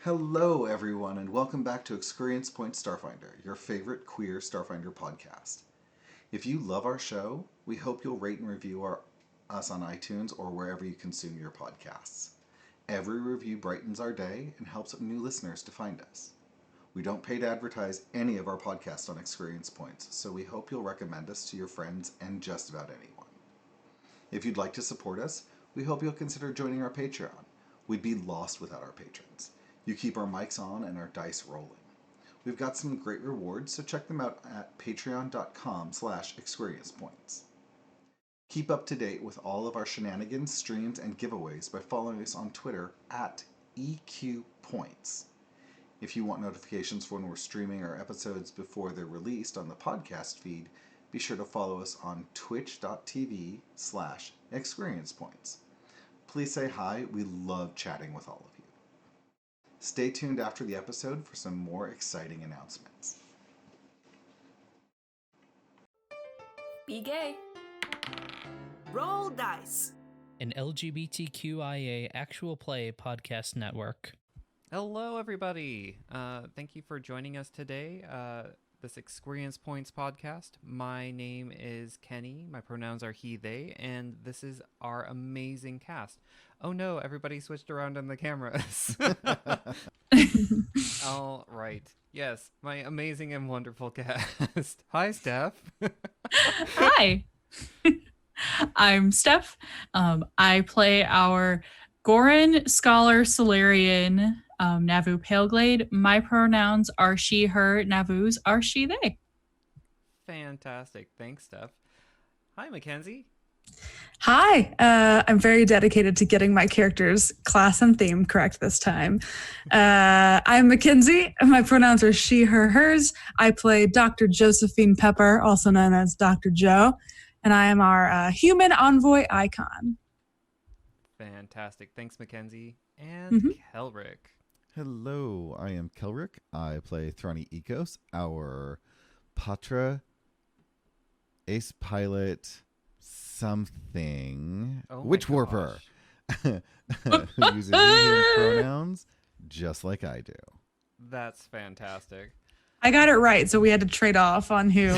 Hello, everyone, and welcome back to ExQueerience Points Starfinder, your favorite queer Starfinder podcast. If you love our show, we hope you'll rate and review us on iTunes or wherever you consume your podcasts. Every review brightens our day and helps new listeners to find us. We don't pay to advertise any of our podcasts on ExQueerience Points, so we hope you'll recommend us to your friends and just about anyone. If you'd like to support us, we hope you'll consider joining our Patreon. We'd be lost without our patrons. You keep our mics on and our dice rolling. We've got some great rewards, so check them out at patreon.com/experiencepoints. Keep up to date with all of our shenanigans, streams, and giveaways by following us on Twitter at EQPoints. If you want notifications for when we're streaming our episodes before they're released on the podcast feed, be sure to follow us on twitch.tv/experiencepoints. Please say hi. We love chatting with all of you. Stay tuned after the episode for some more exciting announcements. Be gay. Roll dice. An LGBTQIA actual play podcast network. Hello, everybody. Thank you for joining us today. This ExQueerience Points podcast. My name is Kenny. My pronouns are he, they, and this is our amazing cast. Oh no, everybody switched around on the cameras. All right. Yes, my amazing and wonderful cast. Hi, Steph. Hi. I'm Steph. I play our Ghoran Scholar Solarian Navu Paleglade. My pronouns are she, her. Navu's are she, they. Fantastic. Thanks, Steph. Hi, Mackenzie. Hi, I'm very dedicated to getting my character's class and theme correct this time. I'm Mackenzie. My pronouns are she, her, hers. I play Dr. Josephine Pepper, also known as Dr. Joe, and I am our human envoy icon. Fantastic. Thanks, Mackenzie. And Kelrick. Hello, I am Kelrick. I play Thrani Ecos, our Patra Ace Pilot something, Witch Warper, who uses he pronouns just like I do. That's fantastic. I got it right, so we had to trade off on who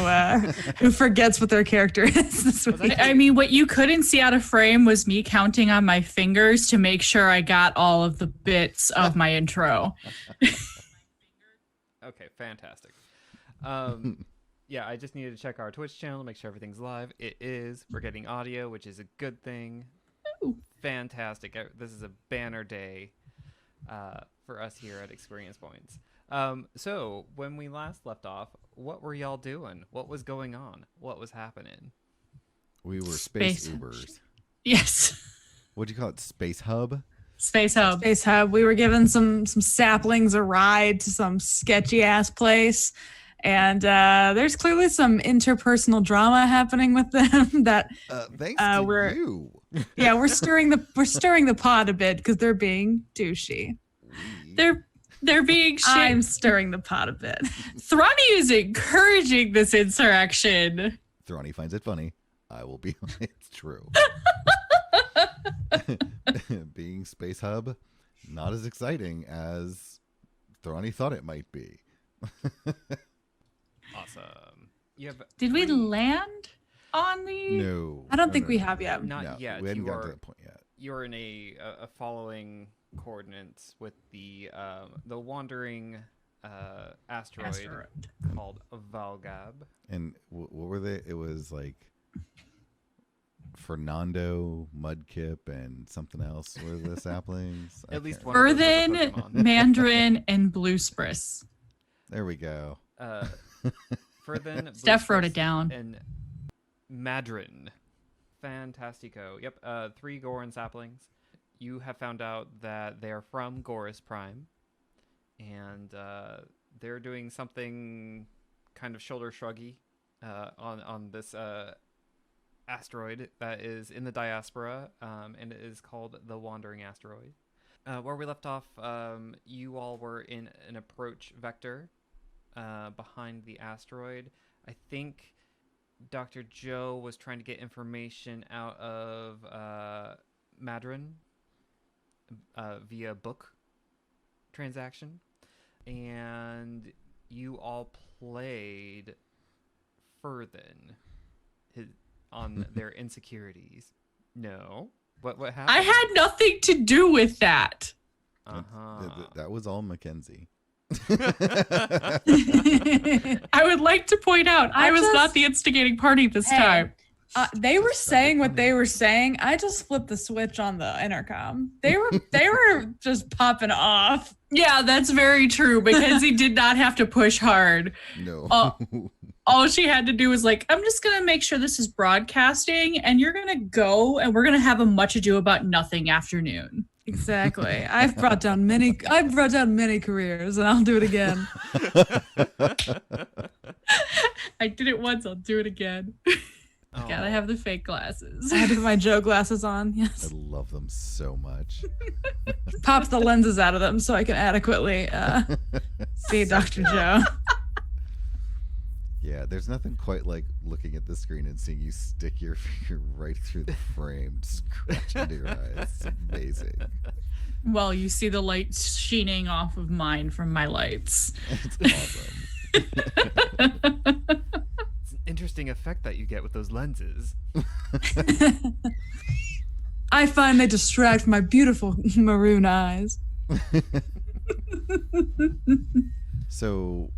forgets what their character is this week. I mean, what you couldn't see out of frame was me counting on my fingers to make sure I got all of the bits of my intro. Okay, fantastic. Yeah, I just needed to check our Twitch channel to make sure everything's live. It is. We're getting audio, which is a good thing. Ooh. Fantastic. This is a banner day for us here at ExQueerience Points. So, when we last left off, what were y'all doing? What was going on? What was happening? We were space Ubers. Yes. What'd you call it? Space Hub? Space Hub. Space Hub. We were giving some saplings a ride to some sketchy ass place. And there's clearly some interpersonal drama happening with them that thanks to you. Yeah, we're stirring the pot a bit because they're being douchey. They're being shit. I'm stirring the pot a bit. Thrani is encouraging this insurrection. Thrani finds it funny. I will be. It's true. Being Space Hub, not as exciting as Thrani thought it might be. Awesome. Did we land on the... No. I don't think we have yet. Not yet. We hadn't gotten to that point yet. You're in a following coordinates with the wandering asteroid called Valgab. And what were they? It was like Fernando, Mudkip, and something else were the saplings. At least one. Earthen, Mandarin, and Blue Spris. There we go. Furthen, Steph wrote it down. And Madrin. Fantastico. Yep, 3 Ghoran saplings. You have found out that they are from Gorus Prime. And they're doing something kind of shoulder shruggy on this asteroid that is in the diaspora. And it is called the Wandering Asteroid. Where we left off, you all were in an approach vector behind the asteroid. I think Dr. Joe was trying to get information out of Madrin via book. transaction, and you all played Furthen on their insecurities. No, what happened? I had nothing to do with that. That was all Mackenzie. I would like to point out I was not the instigating party this time. They were saying what they were saying. I just flipped the switch on the intercom. They were just popping off. Yeah, that's very true. Mackenzie did not have to push hard. No. All she had to do was like, I'm just going to make sure this is broadcasting and you're going to go and we're going to have a much ado about nothing afternoon. Exactly. I've brought down many careers and I'll do it again. I did it once, I'll do it again. Gotta have the fake glasses. I had to put my Joe glasses on. Yes. I love them so much. Pops the lenses out of them so I can adequately see Dr. Joe. Yeah, there's nothing quite like looking at the screen and seeing you stick your finger right through the frame, scratch into your eyes. It's amazing. Well, you see the light sheening off of mine from my lights. It's awesome. It's an interesting effect that you get with those lenses. I find they distract my beautiful maroon eyes. So,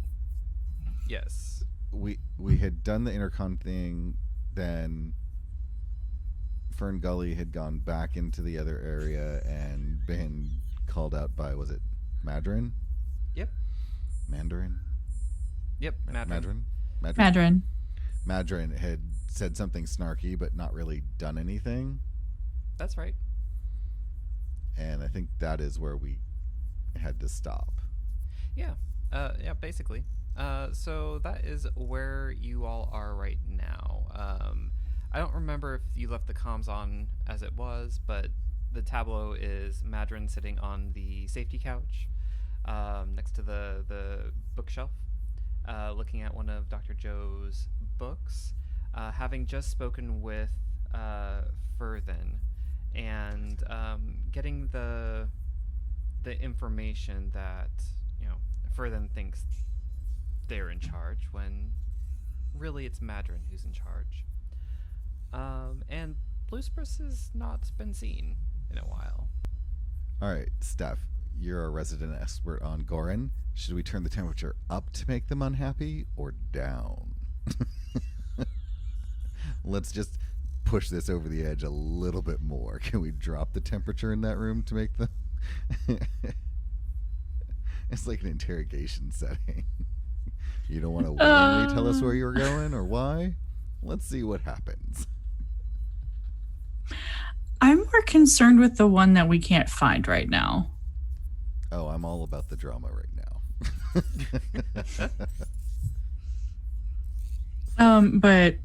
Yes. we had done the intercom thing, then Fern Gully had gone back into the other area and been called out by, was it Madrin? Yep. Mandarin? Yep. Madrin? Madrin had said something snarky but not really done anything. That's right. And I think that is where we had to stop. Yeah. Yeah, basically. So that is where you all are right now. I don't remember if you left the comms on as it was, but the tableau is Madrin sitting on the safety couch next to the bookshelf, looking at one of Dr. Joe's books, having just spoken with Furthen, and getting the information that, Furthen thinks they're in charge when really it's Madrin who's in charge. And Bluespruce has not been seen in a while. All right, Steph, you're a resident expert on Ghoran. Should we turn the temperature up to make them unhappy or down? Let's just push this over the edge a little bit more. Can we drop the temperature in that room to make them... It's like an interrogation setting. You don't want to willingly tell us where you're going or why? Let's see what happens. I'm more concerned with the one that we can't find right now. Oh, I'm all about the drama right now. But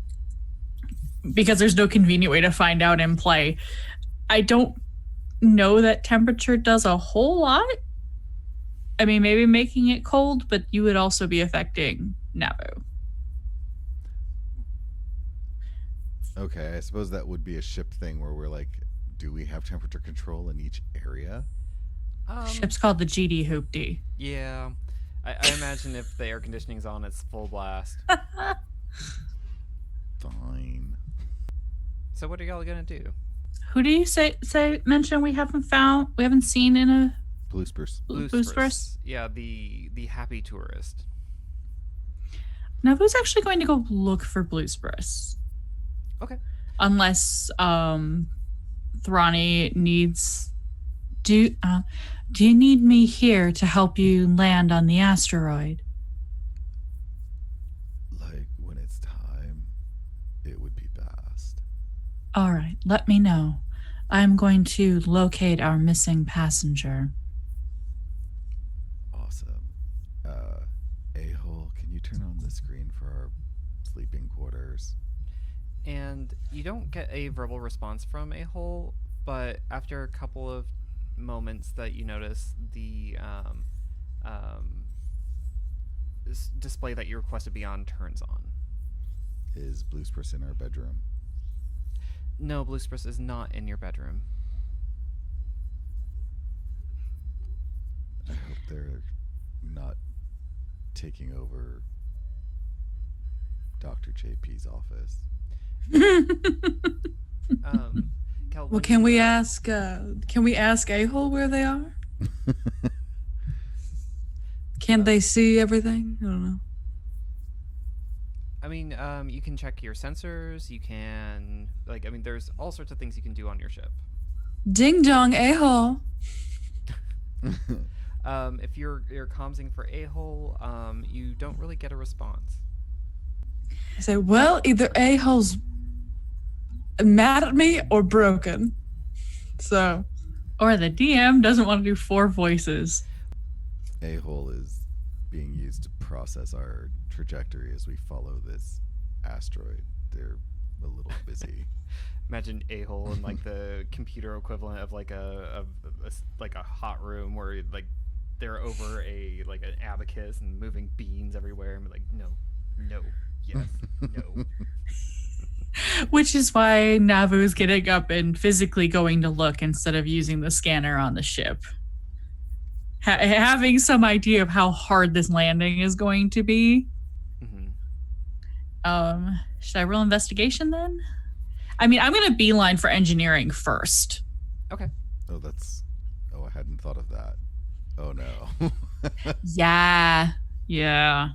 because there's no convenient way to find out in play, I don't know that temperature does a whole lot. I mean, maybe making it cold, but you would also be affecting Nabu. Okay, I suppose that would be a ship thing where we're like, do we have temperature control in each area? Ship's called the GD Hoopty. Yeah. I imagine if the air conditioning's on, it's full blast. Fine. So what are y'all gonna do? Who do you mention we haven't seen in a... Bluespruce. Yeah, the happy tourist. Nabu's actually going to go look for Bluespruce. Okay. Unless Thrani needs... Do you need me here to help you land on the asteroid? Like, when it's time, it would be best. All right, let me know. I'm going to locate our missing passenger. Awesome. A-hole, can you turn on the screen for our sleeping quarters? And you don't get a verbal response from A-hole, but after a couple of moments that you notice the display that you requested be on turns on. Is Bluespruce in our bedroom? No, Bluespruce is not in your bedroom. I hope they're not taking over Dr. JP's office. Kel, Well, when can you, we ask? Can we ask A-hole where they are? Can they see everything? I don't know. I mean, you can check your sensors. You can there's all sorts of things you can do on your ship. Ding dong, A-hole. If you're commsing for A-hole, you don't really get a response. I say, well, either A-hole's mad at me or broken. So, Or the DM doesn't want to do 4 voices. A-hole is being used to process our trajectory as we follow this asteroid. They're a little busy. Imagine A-hole in like the computer equivalent of like a hot room where like they're over an abacus and moving beans everywhere and be like, no, yes, no. Which is why Navu is getting up and physically going to look instead of using the scanner on the ship. Having some idea of how hard this landing is going to be. Mm-hmm. Should I roll investigation then? I mean, I'm going to beeline for engineering first. Okay. Oh, I hadn't thought of that. Oh no. Yeah.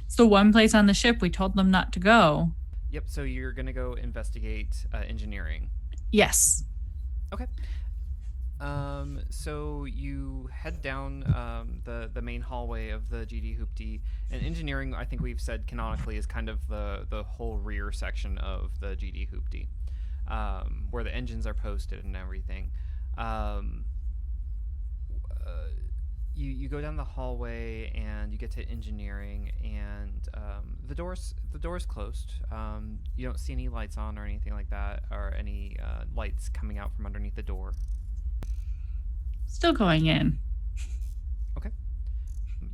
It's the one place on the ship we told them not to go. Yep, so you're going to go investigate engineering. Yes. Okay. So you head down the main hallway of the GD Hoopty, and engineering, I think we've said canonically, is kind of the whole rear section of the GD Hoopty, where the engines are posted and everything. You go down the hallway and you get to engineering, and the door's closed. You don't see any lights on or anything like that, or any lights coming out from underneath the door. Still going in. Okay.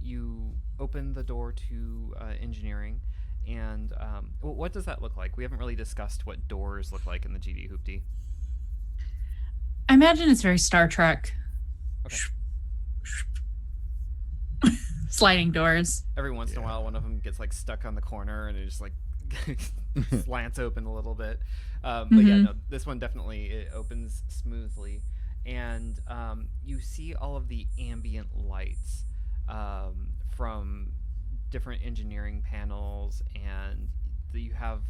You open the door to engineering, and what does that look like? We haven't really discussed what doors look like in the GD Hoopty. I imagine it's very Star Trek. Okay. Sliding doors. Every once in a while, one of them gets like stuck on the corner, and it just like slants open a little bit. But yeah, no, this one definitely it opens smoothly. And you see all of the ambient lights from different engineering panels, and you have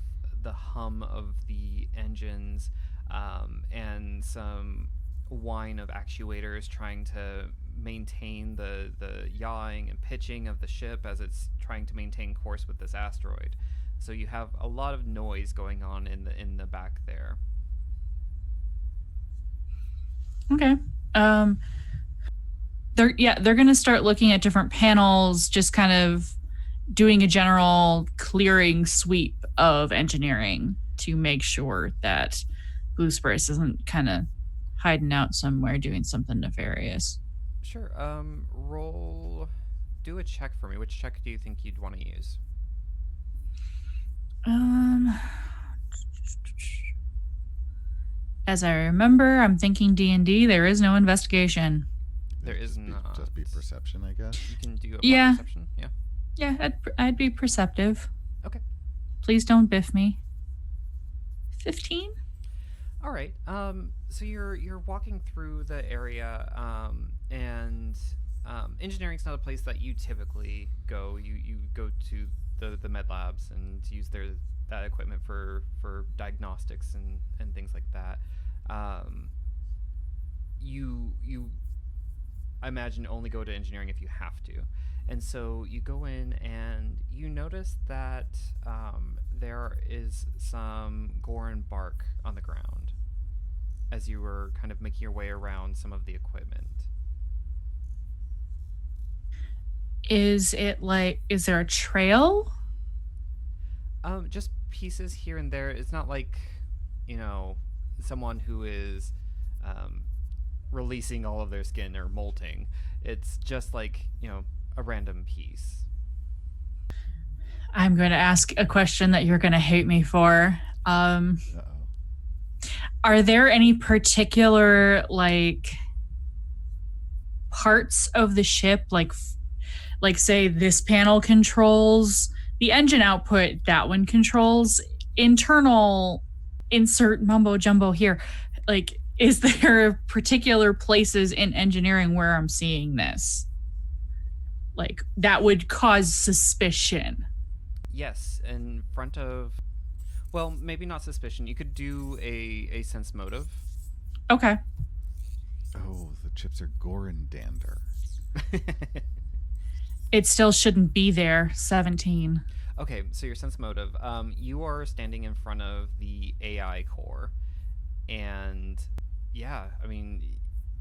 the hum of the engines and some whine of actuators trying to maintain the yawing and pitching of the ship as it's trying to maintain course with this asteroid. So you have a lot of noise going on in the back there. Okay. They're going to start looking at different panels, just kind of doing a general clearing sweep of engineering to make sure that Blue Spruce isn't kind of hiding out somewhere doing something nefarious. Sure. Do a check for me. Which check do you think you'd want to use? As I remember, I'm thinking D&D. There is no investigation. There is not. Just be perception, I guess. You can do a Yeah. perception. Yeah. Yeah, I'd be perceptive. Okay. Please don't biff me. 15? All right. So you're walking through the area, and engineering's not a place that you typically go. You go to the med labs and use that equipment for diagnostics and things like that. You I imagine only go to engineering if you have to. And so you go in and you notice that there is some Ghoran bark on the ground as you were kind of making your way around some of the equipment. Is there a trail? Just pieces here and there. It's not like, someone who is releasing all of their skin or molting. It's just like, a random piece. I'm going to ask a question that you're going to hate me for. Uh-oh. Are there any particular parts of the ship, like say this panel controls the engine output, that one controls internal, insert mumbo jumbo here. Like, is there particular places in engineering where I'm seeing this? Like, that would cause suspicion. Yes, in front of, well, maybe not suspicion. You could do a sense motive. Okay. Oh, the chips are Ghoran dander. It still shouldn't be there. 17. Okay, so your sense motive. You are standing in front of the AI core, and yeah, I mean,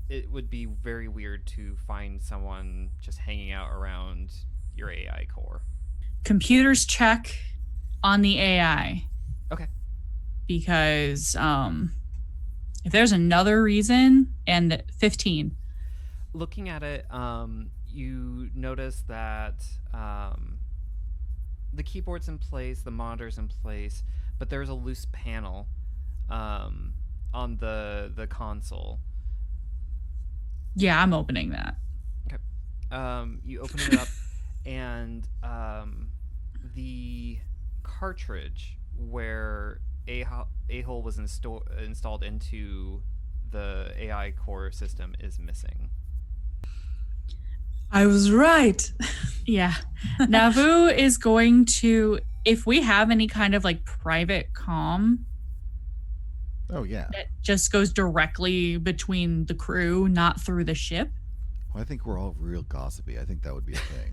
it would be very weird to find someone just hanging out around your AI core. Computers check on the AI. Okay. Because if there's another reason, and 15. Looking at it, you notice that the keyboard's in place, the monitor's in place, but there's a loose panel on the console. Yeah, I'm opening that. Okay. You open it up, and the cartridge where A-hole was installed into the AI core system is missing. I was right. Yeah. Navu is going to, if we have any kind of like private comm Oh, yeah. that just goes directly between the crew, not through the ship. Well, I think we're all real gossipy. I think that would be a thing.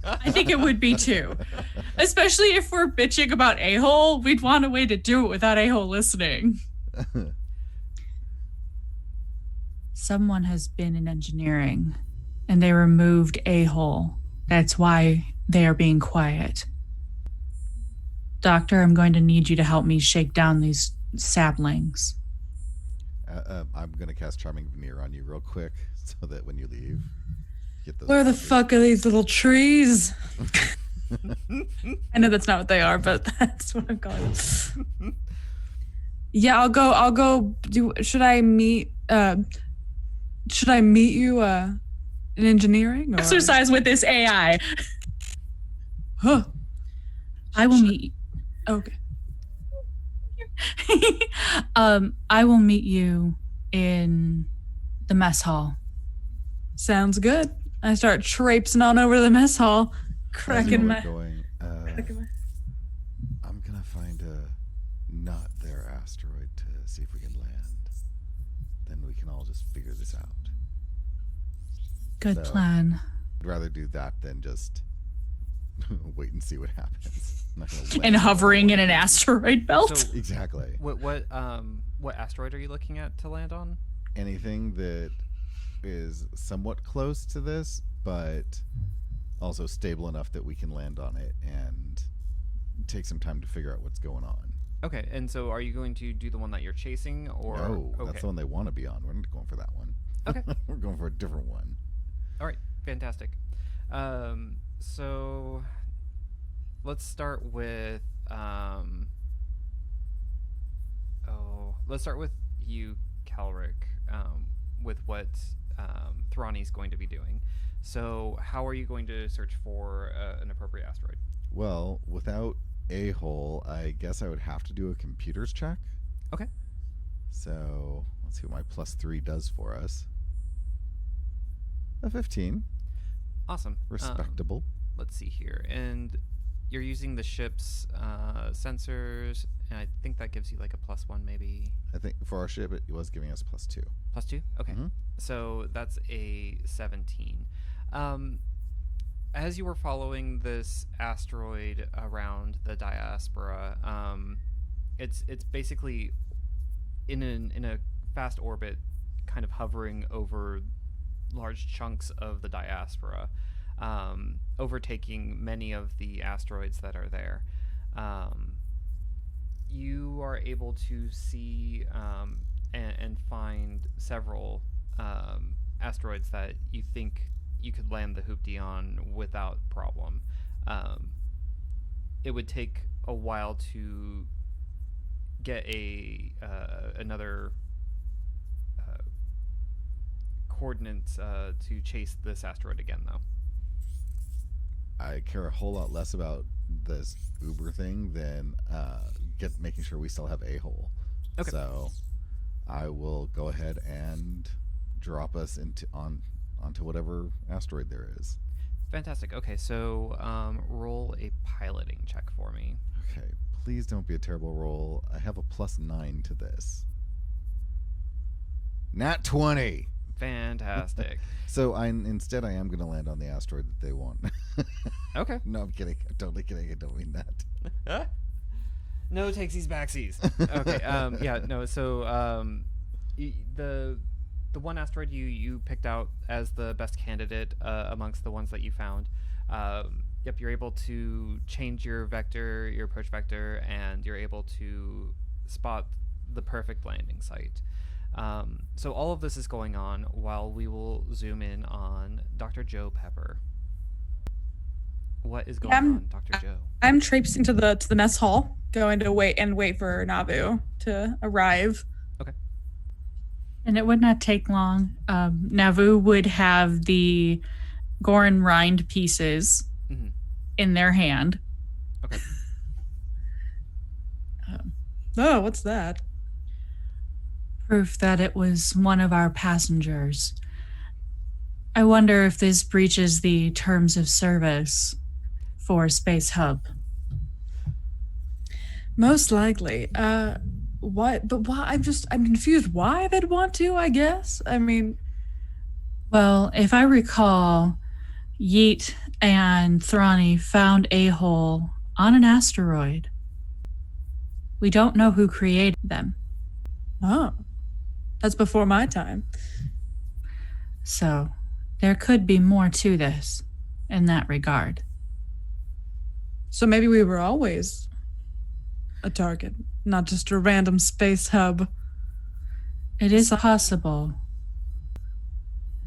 I think it would be too. Especially if we're bitching about A-hole, we'd want a way to do it without A-hole listening. Someone has been in engineering and they removed A-hole. That's why they are being quiet. Doctor, I'm going to need you to help me shake down these saplings. I'm going to cast Charming Veneer on you real quick so that when you leave, get those. Where the buggers. fuck are these little trees? I know that's not what they are, but that's what I'm calling them. Yeah, I'll go should I meet you in engineering or Exercise with this AI. Huh. I will meet. Okay. I will meet you in the mess hall. Sounds good. I start traipsing on over to the mess hall, cracking my. Going, I'm gonna find a not their asteroid to see if we can land. Then we can all just figure this out. Good So- plan. I'd rather do that than just wait and see what happens. I'm not gonna land And on hovering in one. an asteroid belt. So Exactly. what asteroid are you looking at to land on? Anything that is somewhat close to this, but also stable enough that we can land on it and take some time to figure out what's going on. Okay, and so are you going to do the one that you're chasing, or No, okay. that's the one they want to be on. We're not going for that one. Okay. We're going for a different one. All right, fantastic. So let's start with let's start with you, Calric, with what Thrani's going to be doing. So how are you going to search for an appropriate asteroid? Well, without A-hole, I guess I would have to do a computers check. Okay. So let's see what my +3 does for us. A 15. Awesome. Respectable. Let's see here. And you're using the ship's sensors, and I think that gives you like a +1 maybe. I think for our ship, it was giving us +2. +2? Okay. Mhm. So that's a 17. As you were following this asteroid around the diaspora, it's basically in a fast orbit, kind of hovering over large chunks of the diaspora, overtaking many of the asteroids that are there. You are able to see and find several asteroids that you think you could land the hoopty on without problem. It would take a while to get another coordinates to chase this asteroid again, though. I care a whole lot less about this Uber thing than making sure we still have A-hole. Okay. So I will go ahead and drop us onto whatever asteroid there is. Fantastic. Okay, so roll a piloting check for me. Okay, please don't be a terrible roll. I have a +9 to this. Nat 20. Fantastic. So instead I am going to land on the asteroid that they want. Okay. No, I'm kidding. I'm totally kidding. I don't mean that. No takesies backsies. Okay. Yeah. No. So the one asteroid you picked out as the best candidate amongst the ones that you found. Yep. You're able to change your vector, your approach vector, and you're able to spot the perfect landing site. So all of this is going on while we will zoom in on Dr. Joe Pepper. What is going on, Dr. Joe? I'm traipsing to the mess hall, going to wait for Navu to arrive. Okay. And it would not take long. Navu would have the Ghoran rind pieces in their hand. Okay. Oh, what's that? Proof that it was one of our passengers. I wonder if this breaches the terms of service for SpaceHub. Most likely. What? But why? I'm confused. Why they'd want to? I guess. I mean, well, if I recall, Yeet and Thrani found A-hole on an asteroid. We don't know who created them. Oh, that's before my time. So there could be more to this in that regard. So maybe we were always a target, not just a random space hub. It is possible.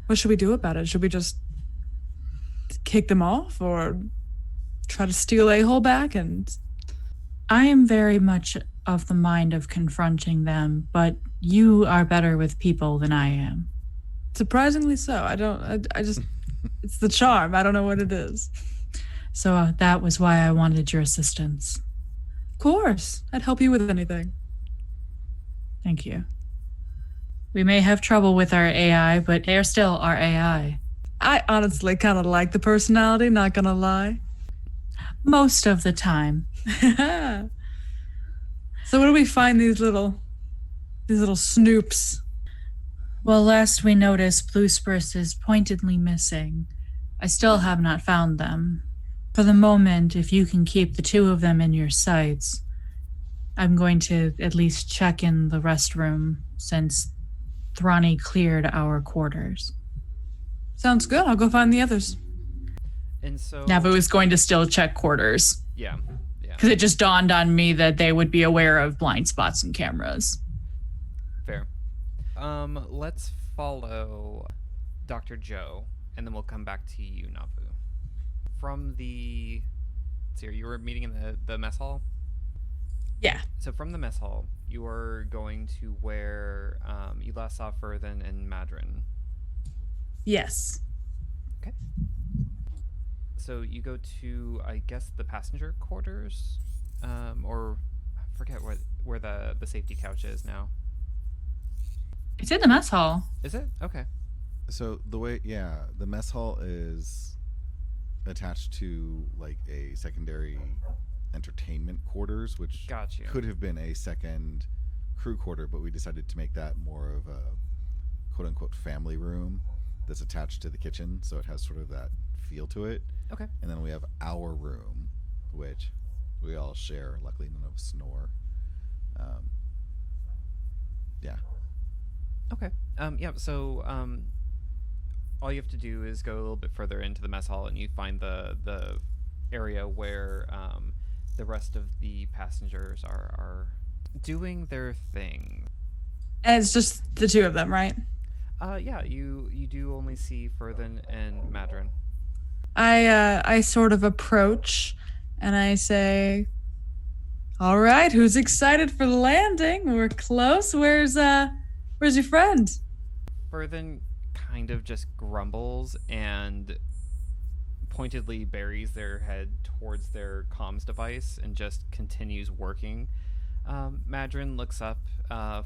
What should we do about it? Should we just kick them off or try to steal A-hole back? And I am very much of the mind of confronting them, but you are better with people than I am. Surprisingly so. I just, it's the charm. I don't know what it is. So that was why I wanted your assistance. Of course. I'd help you with anything. Thank you. We may have trouble with our AI, but they're still our AI. I honestly kind of like the personality, not gonna lie. Most of the time. So where do we find these little snoops? Well, last we noticed, Blue Spruce is pointedly missing. I still have not found them. For the moment, if you can keep the two of them in your sights, I'm going to at least check in the restroom since Thrani cleared our quarters. Sounds good. I'll go find the others. And so Navu is going to still check quarters. Yeah. Because it just dawned on me that they would be aware of blind spots and cameras. Fair. Let's follow Dr. Joe, and then we'll come back to you, Navu. From the... So you were meeting in the mess hall? Yeah. So from the mess hall, you are going to where you last saw Furthen and Madrin. Yes. Okay. So you go to, I guess, the passenger quarters? Or I forget where the safety couch is now. It's in the mess hall. Is it? Okay. So the mess hall is attached to like a secondary entertainment quarters, which Gotcha. could have been a second crew quarter, but we decided to make that more of a quote unquote family room that's attached to the kitchen, so it has sort of that feel to it. Okay. And then we have our room, which we all share. Luckily, none of us snore. Yeah. Okay. Yeah. So all you have to do is go a little bit further into the mess hall, and you find the area where the rest of the passengers are doing their thing. And it's just the two of them, right? Yeah. You do only see Furthen and Madrin. I sort of approach and I say, "All right, who's excited for the landing? We're close. Where's your friend?" Furthen kind of just grumbles and pointedly buries their head towards their comms device and just continues working. Madrin looks up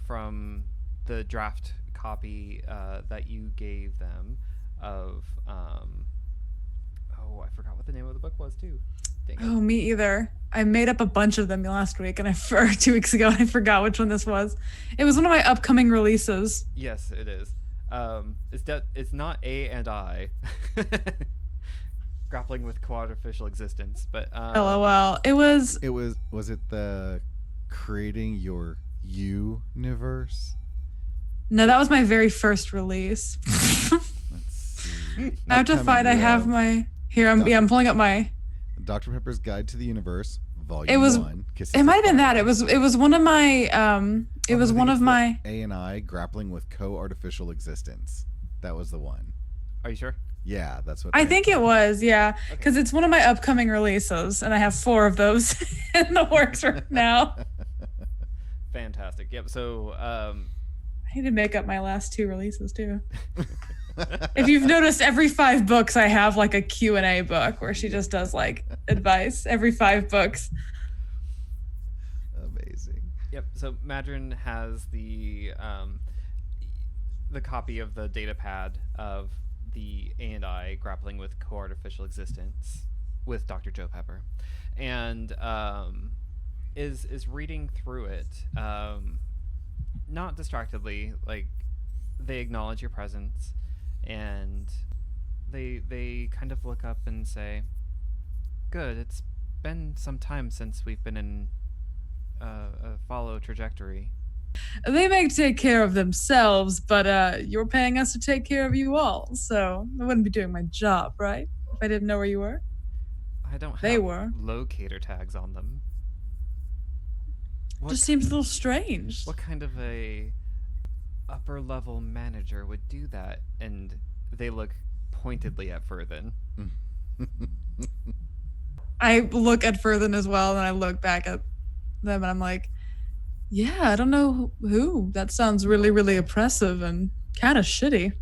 from the draft copy that you gave them of I forgot what the name of the book was too. Dang it. Oh, me either. I made up a bunch of them last week or 2 weeks ago, and I forgot which one this was. It was one of my upcoming releases. Yes, it is. It's not A and I. Grappling with co-artificial existence, but LOL. It was Was it the creating your universe? No, that was my very first release. Let's see. I have to find. I have my here. I'm pulling up my. Dr. Pepper's Guide to the Universe, Volume It was. 1. Kisses It might have of been Fire. that. It was one of my. It was I think one of it's the my. A and I grappling with co-artificial existence. That was the one. are you sure? Yeah, that's what I think it was, yeah, Okay. because it's one of my upcoming releases, and I have 4 of those in the works right now. Fantastic. Yep. So I need to make up my last 2 releases too. If you've noticed, every 5 books I have like a Q&A book where she just does like advice every 5 books. Amazing. Yep. So Madrin has the copy of the data pad of the A&I grappling with co-artificial existence with Dr. Joe Pepper, and is reading through it, not distractedly. Like, they acknowledge your presence, and they kind of look up and say, "Good. It's been some time since we've been in a follow trajectory." They may take care of themselves, but you're paying us to take care of you all, so I wouldn't be doing my job, right? If I didn't know where you were. I don't have They were. locator tags on them. What, Just seems a little strange. what kind of a upper level manager would do that? And they look pointedly at Furthen. I look at Furthen as well, and I look back at them, and I'm like, yeah, I don't know who. That sounds really, really oppressive and kind of shitty.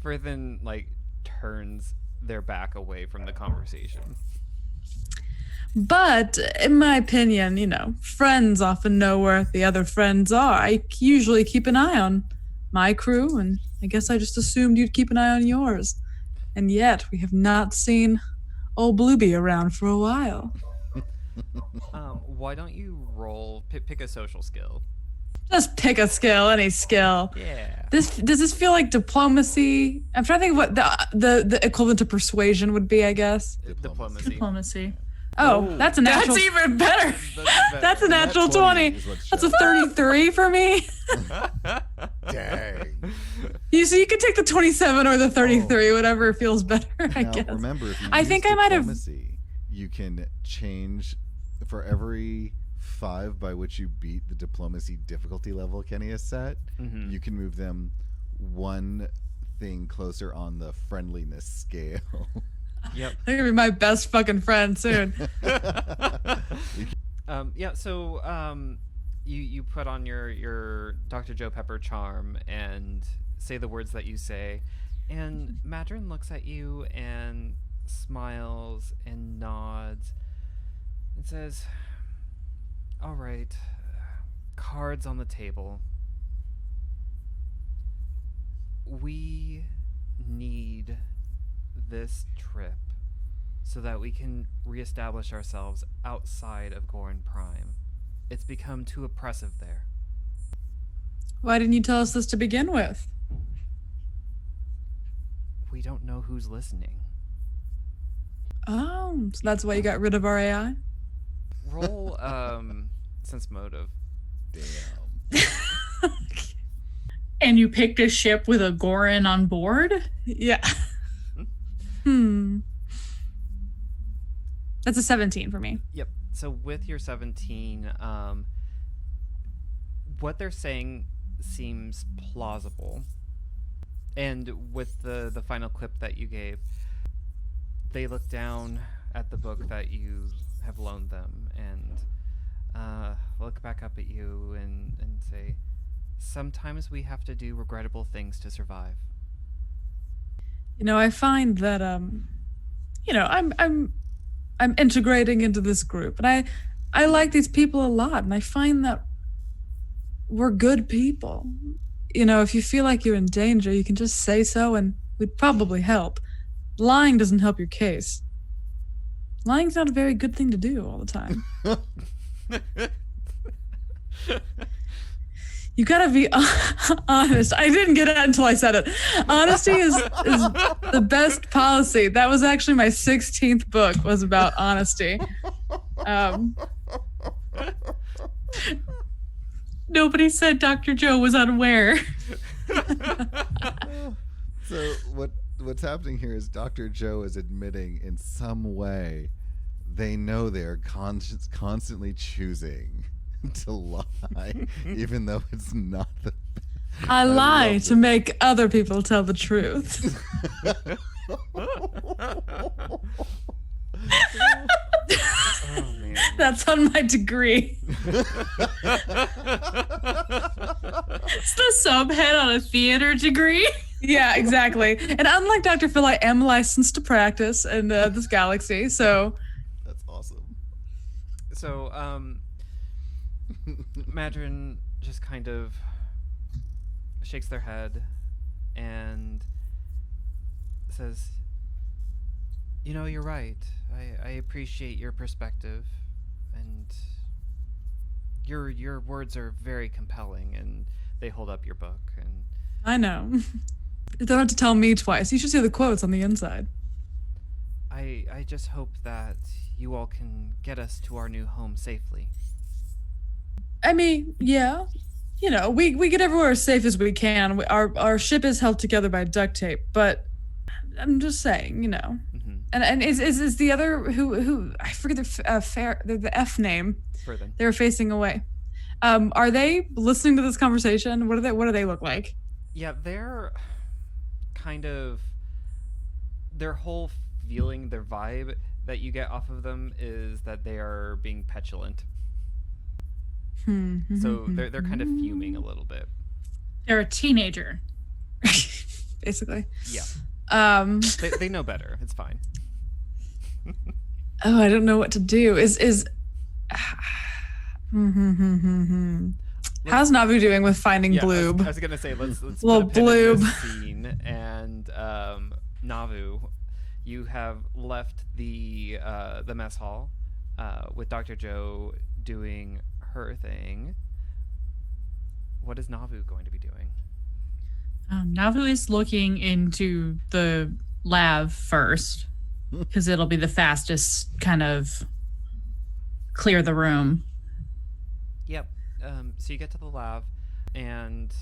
Furthen, like, turns their back away from the conversation. But in my opinion, friends often know where the other friends are. I usually keep an eye on my crew, and I guess I just assumed you'd keep an eye on yours. And yet, we have not seen old Blueby around for a while. Why don't you roll, pick a social skill? Just pick a skill, any skill. Yeah. Does this feel like diplomacy? I'm trying to think what the equivalent to persuasion would be, I guess. Diplomacy. Diplomacy. Oh, that's a natural. That's even better. That's a natural 20. That's a 33 for me. Dang. So you could take the 27 or the 33, whatever feels better, I Now, guess. remember, if you I use think I might have- diplomacy, you can change for every 5 by which you beat the diplomacy difficulty level Kenny has set. Mhm. You can move them 1 thing closer on the friendliness scale. Yep. They're gonna be my best fucking friend soon. Yeah, so you put on your Dr. Joe Pepper charm and say the words that you say, and Madrin looks at you and smiles and nods and says, "All right, cards on the table. We need this trip so that we can reestablish ourselves outside of Ghoran Prime. It's become too oppressive there." Why didn't you tell us this to begin with? We don't know who's listening. Oh, so that's why you got rid of our AI? Roll sense motive. Damn. And you picked a ship with a Ghoran on board? Yeah. That's a 17 for me. Yep. So with your 17, what they're saying seems plausible. And with the final clip that you gave, they look down at the book that you have loaned them and look back up at you and say, sometimes we have to do regrettable things to survive. I find that I'm integrating into this group, and I like these people a lot, and I find that we're good people. If you feel like you're in danger, you can just say so, and we'd probably help. Lying doesn't help your case. Lying's not a very good thing to do all the time. You gotta be honest. I didn't get it until I said it. Honesty is the best policy. That was actually my 16th book, was about honesty. Nobody said Dr. Joe was unaware. So what's happening here is Dr. Joe is admitting in some way they know they're constantly choosing to lie, even though it's not the best. I lie to make other people tell the truth. Oh, man. That's on my degree. It's the subhead on a theater degree. Yeah, exactly. And unlike Dr. Phil, I am licensed to practice in this galaxy, so... That's awesome. So, Madrin just kind of shakes their head and says, you're right. I appreciate your perspective, and your words are very compelling, and they hold up your book, and I know. You don't have to tell me twice. You should see the quotes on the inside. I just hope that you all can get us to our new home safely. I mean, yeah. We get everywhere as safe as we can. Our ship is held together by duct tape, but I'm just saying, Mm-hmm. And is the other who I forget the F name. Further. They were facing away. Are they listening to this conversation? What do they look like? Yeah, they're kind of, their whole feeling, their vibe that you get off of them is that they are being petulant. So they're kind of fuming a little bit. They're a teenager. Basically. Yeah. They know better. It's fine. Oh, I don't know what to do. How's Navu doing with finding Bloob? I was gonna say let's Little put a pin in Bloob. this scene, and Navu, you have left the mess hall with Dr. Joe doing her thing. What is Navu going to be doing? Navu is looking into the lab first, because it'll be the fastest kind of clear the room. Yep. So you get to the lab, and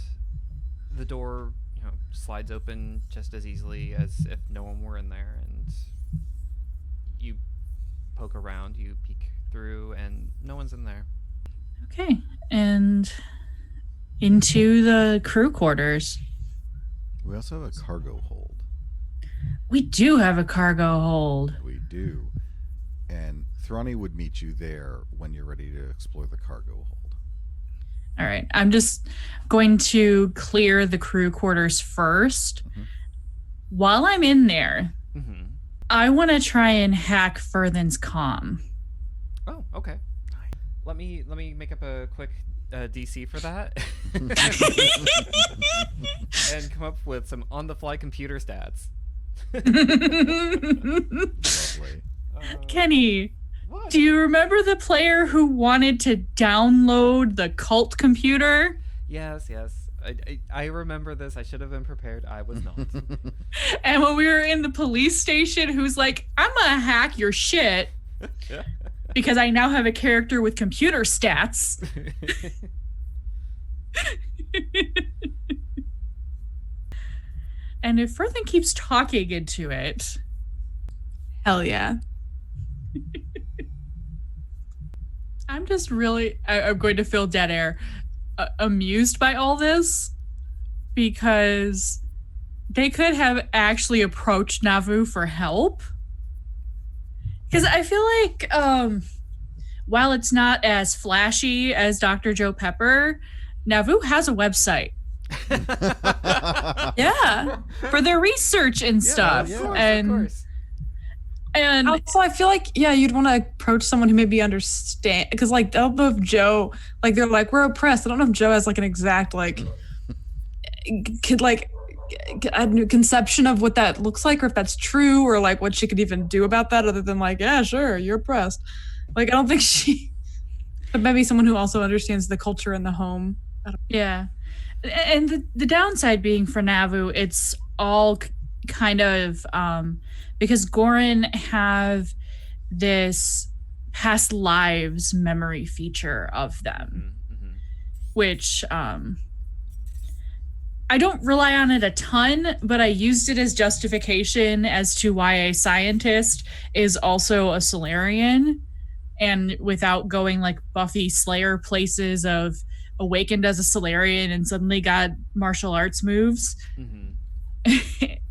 the door, slides open just as easily as if no one were in there, and you poke around, you peek through, and no one's in there. Okay, and into the crew quarters. We also have a cargo hold. We do have a cargo hold. We do. And Thrani would meet you there when you're ready to explore the cargo hold. All right, I'm just going to clear the crew quarters first. Mm-hmm. While I'm in there, Mm-hmm. I want to try and hack Furthen's comm. Oh, okay. Let me make up a quick DC for that, and come up with some on-the-fly computer stats. Lovely. Kenny, What? do you remember the player who wanted to download the cult computer? Yes. I remember this. I should have been prepared. I was not. And when we were in the police station, who's like, I'm gonna hack your shit because I now have a character with computer stats. And if Furthen keeps talking into it, Hell yeah. I'm just really, I'm going to feel dead air, amused by all this, because they could have actually approached Navu for help. Because I feel like, while it's not as flashy as Dr. Joe Pepper, Nauvoo has a website. Yeah, for their research and stuff. Of course, and of course. and Also, I feel like, yeah, you'd want to approach someone who maybe understand, because like, I don't know if Joe, like, they're like, we're oppressed. I don't know if Joe has like an exact like a conception of what that looks like, or if that's true, or like what she could even do about that, other than like, yeah, sure, you're oppressed. Like, I don't think she, but maybe someone who also understands the culture in the home. yeah, and the downside being for Nauvoo, it's all kind of because Ghoran have this past lives memory feature of them, which I don't rely on it a ton, but I used it as justification as to why a scientist is also a Solarian, and without going like Buffy Slayer places of awakened as a Solarian and suddenly got martial arts moves,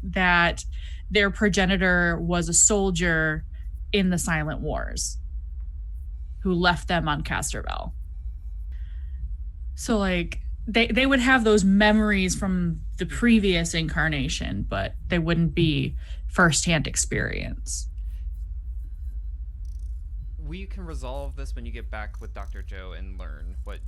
that their progenitor was a soldier in the Silent Wars who left them on Castorville. So like they would have those memories from the previous incarnation, but they wouldn't be firsthand experience. We can resolve this when you get back with Dr. Joe and learn what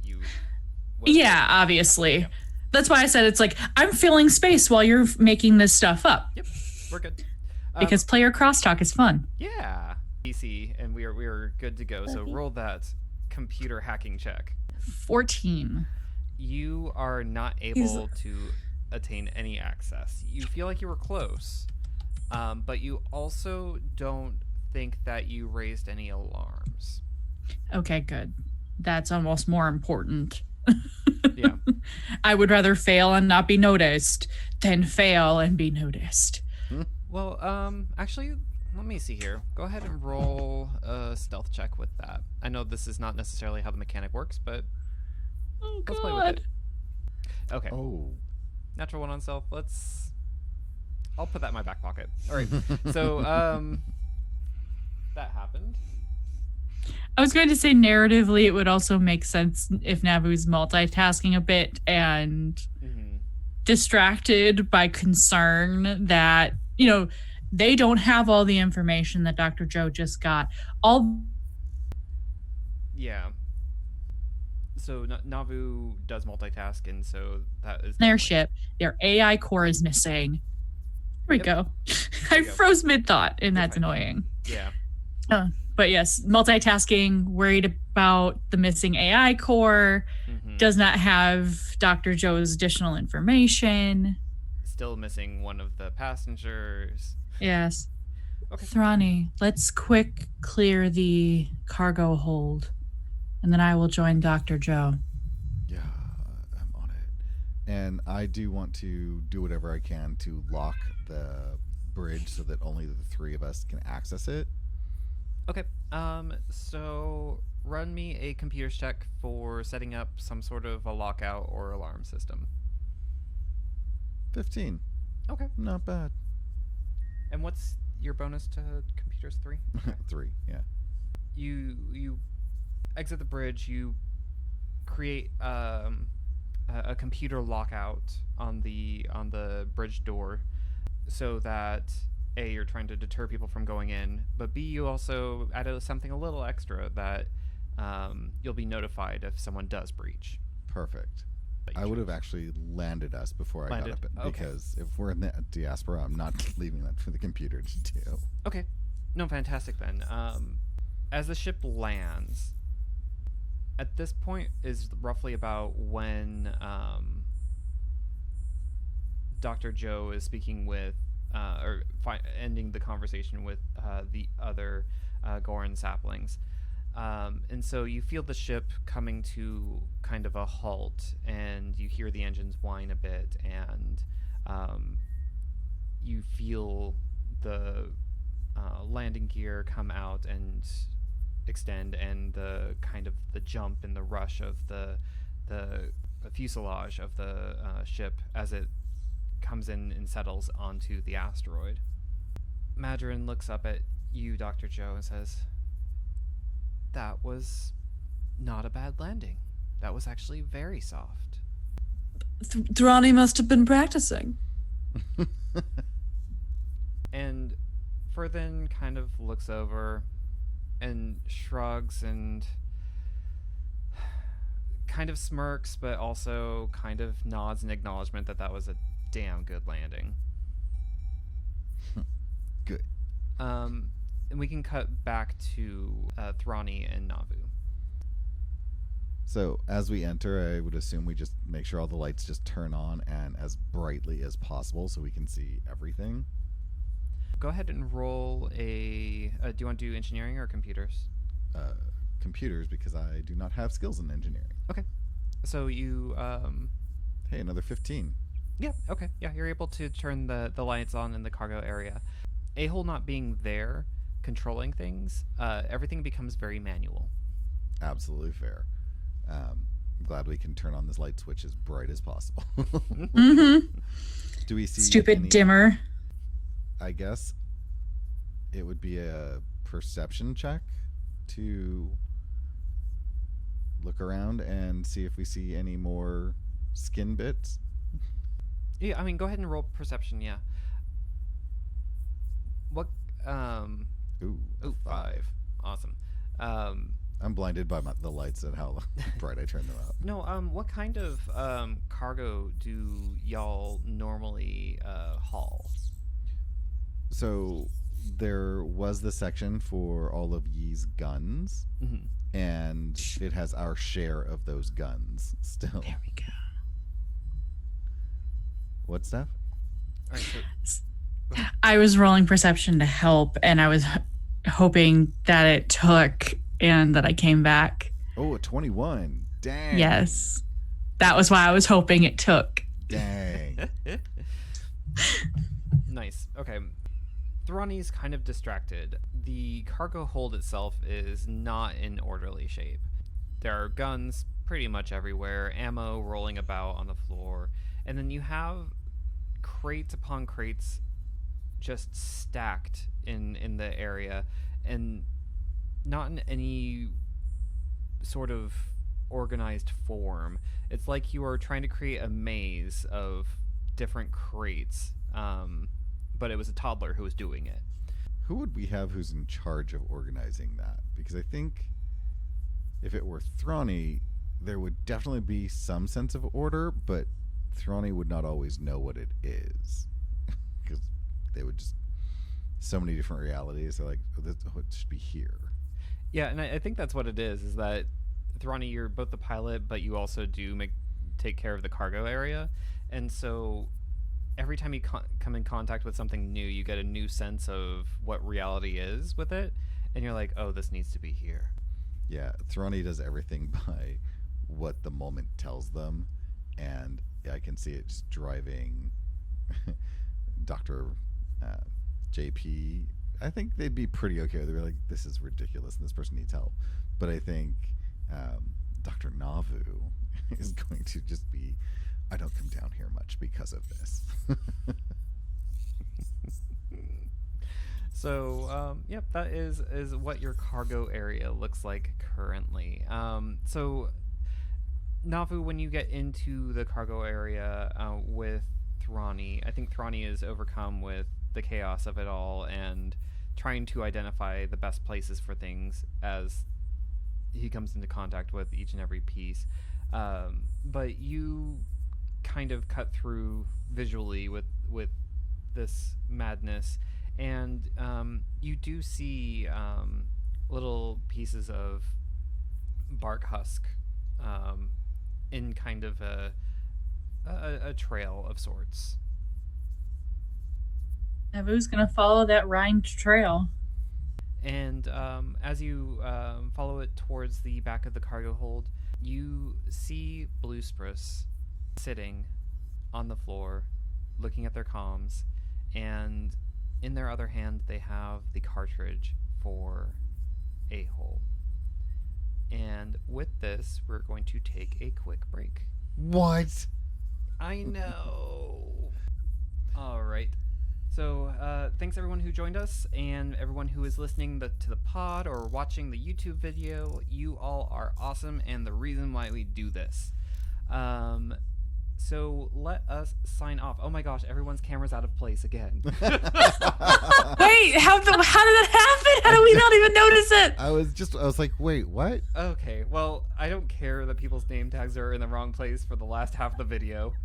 Yeah, obviously. That's why I said it's like, I'm filling space while you're making this stuff up. Yep, we're good. Because player crosstalk is fun. Yeah. PC, and we are good to go. So roll that computer hacking check. 14. You are not able to attain any access. You feel like you were close, but you also don't think that you raised any alarms. Okay, good. That's almost more important. Yeah. I would rather fail and not be noticed than fail and be noticed. Well, actually, let me see here. Go ahead and roll a stealth check with that. I know this is not necessarily how the mechanic works, but let's play with it. Okay. Oh. Natural 1 on stealth. I'll put that in my back pocket. All right. So, that happened. I was going to say narratively, it would also make sense if Navu's multitasking a bit and distracted by concern that, you know, they don't have all the information that Dr. Joe just got. Yeah. So Navu does multitask, and so that is their ship. Their AI core is missing. There we go. I froze mid-thought, and that's annoying. Yeah. But yes, multitasking, worried about the missing AI core, does not have Dr. Joe's additional information. Still missing one of the passengers. Yes. Okay. Thrani, let's quick clear the cargo hold, and then I will join Dr. Joe. Yeah, I'm on it. And I do want to do whatever I can to lock the bridge so that only the three of us can access it. Okay. So run me a computer check for setting up some sort of a lockout or alarm system. 15. Okay. Not bad. And what's your bonus to computers? 3? Okay. 3, yeah. You exit the bridge. You create a computer lockout on the bridge door, so that A, you're trying to deter people from going in, but B, you also added something a little extra that you'll be notified if someone does breach. Perfect. I would have actually landed us before I got up, because if we're in the diaspora, I'm not leaving that for the computer to do. Okay. No, fantastic then. As the ship lands, at this point is roughly about when Dr. Joe is speaking with, ending the conversation with the other Ghoran saplings. And so you feel the ship coming to kind of a halt, and you hear the engines whine a bit, and you feel the landing gear come out and extend, and the kind of the jump and the rush of the fuselage of the ship as it comes in and settles onto the asteroid. Madrin looks up at you, Dr. Joe, and says, "That was not a bad landing. That was actually very soft. Thrani must have been practicing. And Furthen kind of looks over and shrugs and kind of smirks, but also kind of nods in acknowledgement that that was a damn good landing. Good. And we can cut back to Thrani and Navu. So as we enter, I would assume we just make sure all the lights just turn on and as brightly as possible so we can see everything. Go ahead and roll a... do you want to do engineering or computers? Computers, because I do not have skills in engineering. Okay. So you... Hey, another 15. Yeah, okay. Yeah, you're able to turn the lights on in the cargo area. A-hole not being there, controlling things, everything becomes very manual. Absolutely fair. I'm glad we can turn on this light switch as bright as possible. Mm-hmm. Do we see Stupid any- dimmer. I guess it would be a perception check to look around and see if we see any more skin bits. Yeah, I mean, go ahead and roll perception, yeah. What, Ooh, Ooh, 5. Awesome. I'm blinded by the lights and how bright I turn them up. No, what kind of cargo do y'all normally haul? So there was the section for all of Yee's guns, Mm-hmm. and it has our share of those guns still. There we go. What, Steph? All right, so I was rolling perception to help, and I was hoping that it took and that I came back. Oh, a 21. Dang. Yes. That was why I was hoping it took. Dang. nice. Okay. Thrani's kind of distracted. The cargo hold itself is not in orderly shape. There are guns pretty much everywhere, ammo rolling about on the floor, and then you have crates upon crates just stacked in the area, and not in any sort of organized form. It's like you are trying to create a maze of different crates, but it was a toddler who was doing it. Who would we have who's in charge of organizing that? Because I think if it were Thrani, there would definitely be some sense of order, but Thrani would not always know what it is. Because they would just... So many different realities. They're like, oh, it should be here. Yeah, and I think that's what it is that Thrani, you're both the pilot, but you also do take care of the cargo area. And so every time you come in contact with something new, you get a new sense of what reality is with it. And you're like, oh, this needs to be here. Yeah, Thrani does everything by what the moment tells them. And yeah, I can see it just driving Dr. JP. I think they'd be pretty okay. They're like, this is ridiculous and this person needs help. But I think Dr. Navu is going to just be, I don't come down here much because of this. So, yep, that is what your cargo area looks like currently. So, Navu, when you get into the cargo area with Thrani, I think Thrani is overcome with the chaos of it all and trying to identify the best places for things as he comes into contact with each and every piece. But you kind of cut through visually with this madness, and you do see little pieces of bark husk in kind of a trail of sorts. Navu's gonna follow that rind trail. And as you follow it towards the back of the cargo hold, you see Blue Spruce sitting on the floor, looking at their comms, and in their other hand they have the cartridge for A-hole. And with this, we're going to take a quick break. What? I know. All right. So thanks everyone who joined us and everyone who is listening to the pod or watching the YouTube video. You all are awesome and the reason why we do this. So let us sign off. Oh my gosh, everyone's camera's out of place again. Wait, how did that happen? How did we not even notice it? I was like, wait, what? Okay, well, I don't care that people's name tags are in the wrong place for the last half of the video.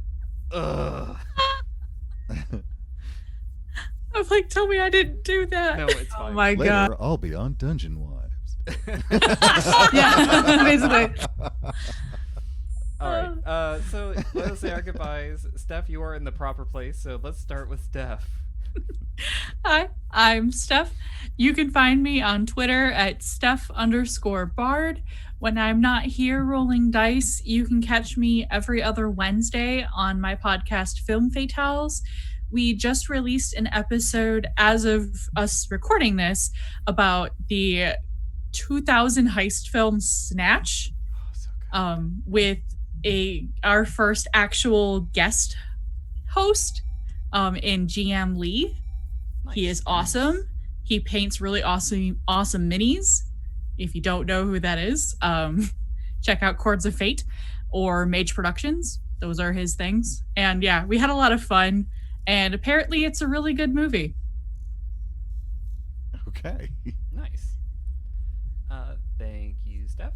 Ugh. I'm like, tell me I didn't do that. No, it's fine. Oh my Later, god. I'll be on Dungeon Wives. Yeah, basically. All right. So let us say our goodbyes. Steph, you are in the proper place, so let's start with Steph. Hi, I'm Steph. You can find me on Twitter at Steph_Bard. When I'm not here rolling dice, you can catch me every other Wednesday on my podcast Film Fatales. We just released an episode as of us recording this about the 2000 heist film Snatch, with our first actual guest host in GM Lee. Nice. He is awesome. He paints really awesome minis. If you don't know who that is, check out Chords of Fate or Mage Productions. Those are his things. And yeah, we had a lot of fun. And apparently it's a really good movie. Okay. Nice. Thank you, Steph.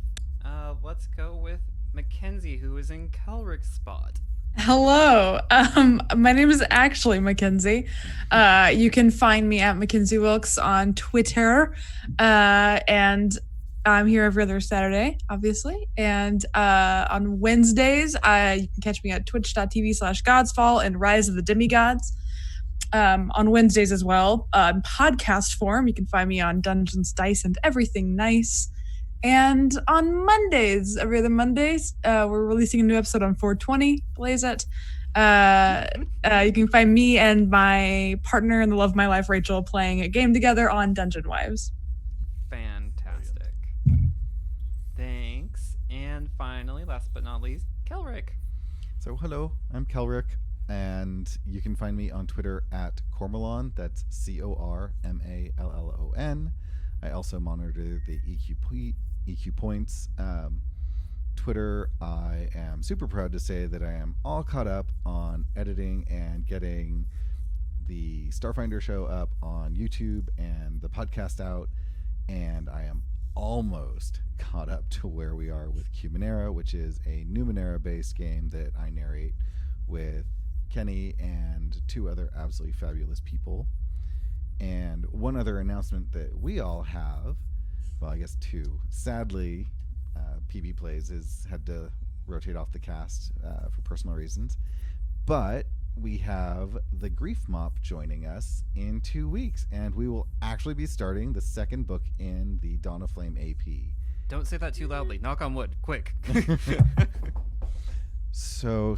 Let's go with Mackenzie, who is in Kelrick's spot. Hello. My name is actually Mackenzie. You can find me at Mackenzie Wilkes on Twitter. And I'm here every other Saturday, obviously. And on Wednesdays, you can catch me at twitch.tv/godsfall and Rise of the Demigods. On Wednesdays as well. Podcast form, you can find me on Dungeons, Dice, and Everything Nice. And on Mondays, every other Mondays, we're releasing a new episode on 420, Blaze it. You can find me and my partner in the love of my life, Rachel, playing a game together on Dungeon Wives. Fantastic. Thanks. And finally, last but not least, Kelrick. So hello, I'm Kelrick, and you can find me on Twitter at Cormallon. That's CORMALLON. I also monitor the EQ Points Twitter. I am super proud to say that I am all caught up on editing and getting the Starfinder show up on YouTube and the podcast out, and I am almost caught up to where we are with Cumanera, which is a Numenera based game that I narrate with Kenny and two other absolutely fabulous people. And one other announcement that we all have, well, I guess two. Sadly, PB Plays has had to rotate off the cast for personal reasons. But we have the Grief Mop joining us in 2 weeks, and we will actually be starting the second book in the Dawn of Flame AP. Don't say that too loudly. Knock on wood, quick. So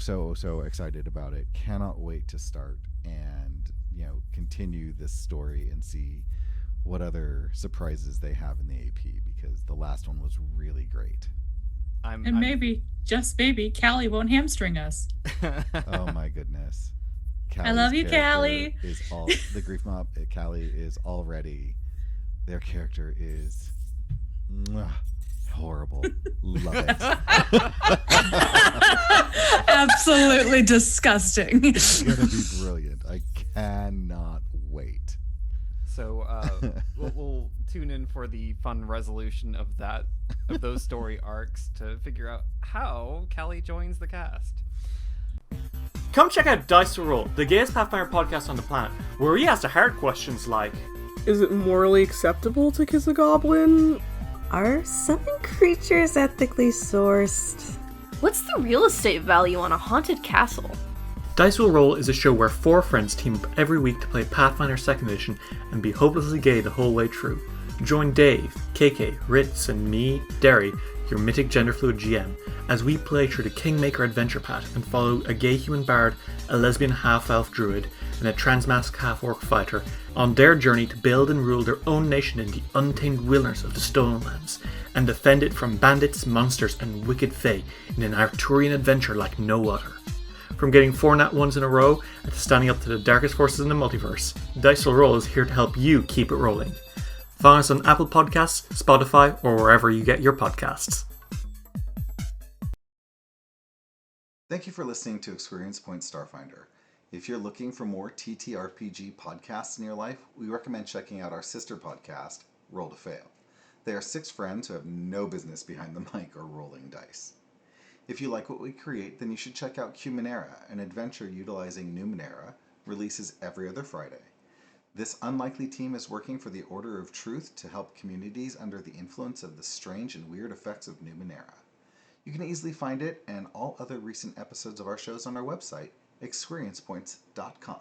excited about it. Cannot wait to start and, continue this story and see what other surprises they have in the AP, because the last one was really great. Maybe, just maybe, Callie won't hamstring us. Oh my goodness. I love you, Callie. The Grief Mob, Callie is already, their character is horrible. Love it. Absolutely disgusting. It's gonna be brilliant. I cannot wait. So we'll tune in for the fun resolution of those story arcs to figure out how Callie joins the cast. Come check out Dice to Roll, the gayest Pathfinder podcast on the planet, where we ask the hard questions like, is it morally acceptable to kiss a goblin? Are summoned creatures ethically sourced? What's the real estate value on a haunted castle? Dice Will Roll is a show where four friends team up every week to play Pathfinder 2nd Edition and be hopelessly gay the whole way through. Join Dave, KK, Ritz, and me, Derry, your mythic genderfluid GM, as we play through the Kingmaker adventure path and follow a gay human bard, a lesbian half-elf druid, and a transmask half-orc fighter on their journey to build and rule their own nation in the untamed wilderness of the Stolen Lands, and defend it from bandits, monsters, and wicked fae in an Arthurian adventure like no other. From getting 4 nat 1s in a row to standing up to the darkest forces in the multiverse, Dice Will Roll is here to help you keep it rolling. Find us on Apple Podcasts, Spotify, or wherever you get your podcasts. Thank you for listening to ExQueerience Points Starfinder. If you're looking for more TTRPG podcasts in your life, we recommend checking out our sister podcast, Roll to Fail. They are 6 friends who have no business behind the mic or rolling dice. If you like what we create, then you should check out Cumanera, an adventure utilizing Numenera, releases every other Friday. This unlikely team is working for the Order of Truth to help communities under the influence of the strange and weird effects of Numenera. You can easily find it and all other recent episodes of our shows on our website, ExQueeriencePoints.com.